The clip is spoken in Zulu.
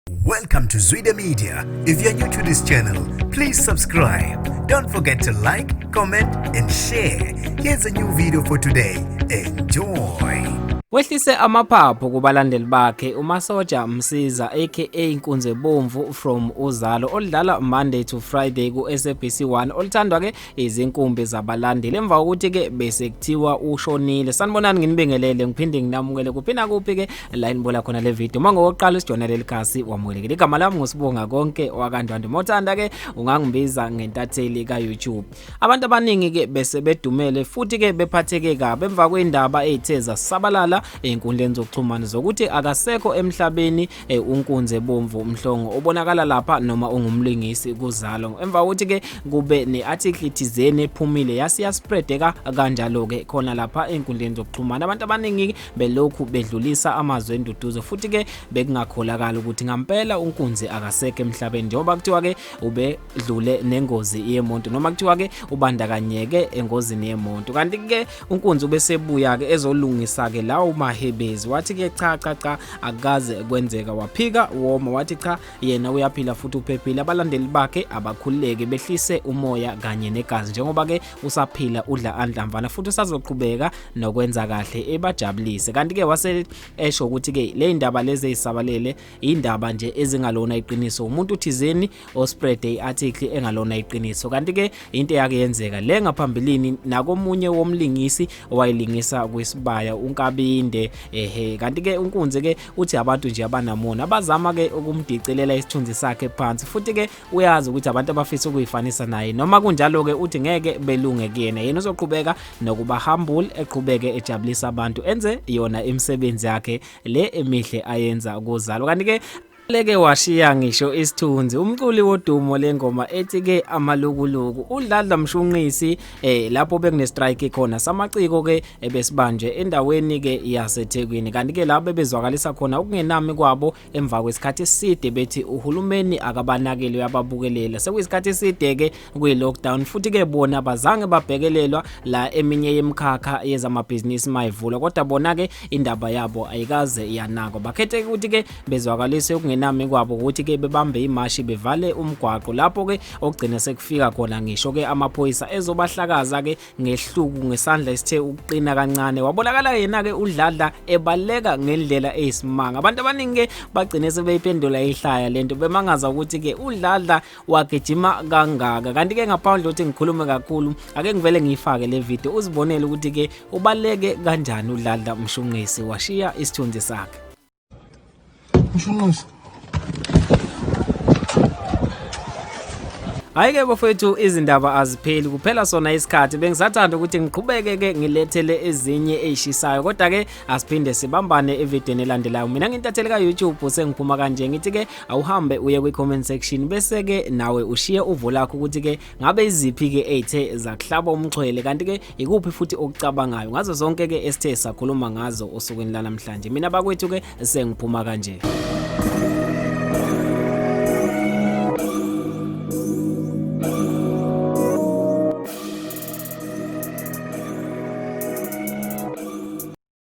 Welcome to Zwide Media. If you're new to this channel, please subscribe. Don't forget to like, comment and share. Here's a new video for today. Enjoy. Wehlise amaphaphu kubalandeli bakhe uMasoja Msiza aka ngKuzebomvu from uZalo olidlala Monday to Friday ku SABC 1 olithandwa ke izinkumbi zabalandeli emva ukuthi ke bese kuthiwa ushonile. Sanibonani nginibingelele ngiphinde nginamukele kuphina kuphi ke la inibola khona le video. Manje ngokuqala isijona lelikhasi wamukele. Igama lami ngusibonga konke wakandwandwe. Mothanda ke ungangibiza ngentatheli ka YouTube. Abantu abaningi ke bese bedumele futhi ke bephatheke kabi emva kwendaba ezitheza sabalala einkundleni zokuxhumana zokuthi akasekho emhlabeni uNkuzebomvu Mhlongo obonakala lapha noma ungumlingisi kuZalo. Emva ukuthi ke kube nearticle thizeni ephumile yasiya spreadeka kanjalo ke khona lapha einkundleni zokuxhumana. Abantu abaningi belokhu bedlulisa amazwi enduduzo futhi ke bekungakholakala ukuthi ngampela uNkunzi akasekho emhlabeni njengoba kuthiwa ke ubedlule nengozi yeMonto noma kuthiwa ke ubandakanyeke engozini yeMonto. Kanti ke uNkunzi ubesebuya ke ezolungisa ke lawo amahlebezi wathi ke cha akaze kwenzeka waphika woma wathi cha yena uyaphila futhi uphephile. Abalandeli bakhe abakhululeke behlise umoya kanye negazi njengoba ke usaphila udla andlamvana futhi usazoqhubeka nokwenza kahle ebajabulise. Kanti ke wase esho ukuthi ke le indaba lezi ezisabalele indaba nje ezingalona iqiniso umuntu uthizeni ospread iarticle engalona iqiniso. Kanti ke into yake yenzeka le ngaphambilini nakomunye womlingisi owayilingisa kwisibaya unkabinde kanti ke uNkunzi ke uthi abantu nje abanamona abazama ke ukumdicelela isithunzi sakhe phansi futhi ke uyazi ukuthi abantu abafisa ukuyifanisa naye noma kunjalo ke uthi ngeke belunge kuyena yena uzoqhubeka nokuba humble eqhubeke ejabulisa abantu enze yona imisebenzi yakhe le emihle ayenza kuZalo. Kanti ke Ubaleke washiya ngisho Isithunzi umculi wodumo lengoma ethi ke amalukuluku UDLADLA MSHUNQISI lapho bekune strike khona samaciko ke ebesibanjwe endaweni ke yaseThekwini. Kanti ke lapho bezwakalisa khona ukungenami kwabo emva kwesikhathi eside bethi uhulumeni akabanakeli yababukelela sekuyisikhathi eside ke kuyi lockdown futhi ke bona bazange babhekelelwa la eminye yemkhakha yezamabhizinisi mayivula kodwa bona ke indaba yabo ayikaze yanako bakhethe ukuthi ke bezwakalise nami kwabo ukuthi ke bebambe imashi bevale umgwaqo lapho ke ogcina sekufika khona ngisho ke amaphoyisa ezobahlakaza ke ngehluku ngesandla esithe ukuqina kancane. Wabonakala yena ke uDLADLA ebaleka ngendlela eyisimanga. Abantu abaningi ke bagcine sebeyiphendula ihlaya lento bemangaza ukuthi ke uDLADLA wagijima kangaka. Kanti ke ngaphandle ukuthi ngikhulume kakhulu ake ngivele ngiyifake le video uzibonele ukuthi ke ubaleke kanjani uDLADLA MSHUNQISI washiya isithunzi sakhe. Mshunqisi Ayike bafethu izindaba azipheli kuphela sona isikhathi bengisathanda ukuthi ngiqhubeke ke ngilethele ezinye ezishisayo kodwa ke asiphinde sibambane evidweni elandelayo. Mina ngintathele ka YouTube sengiphuma kanje ngithi ke awuhambe uye kwi comment section bese ke nawe ushiye uvo lakho ukuthi ke ngabe iziphi ke ethe zakuhlaba umxhwele kanti ke ikuphi futhi okucabangayo ngazo zonke ke esithe sakhuluma ngazo osukwini la namhlanje. Mina bakwethu ke sengiphuma kanje.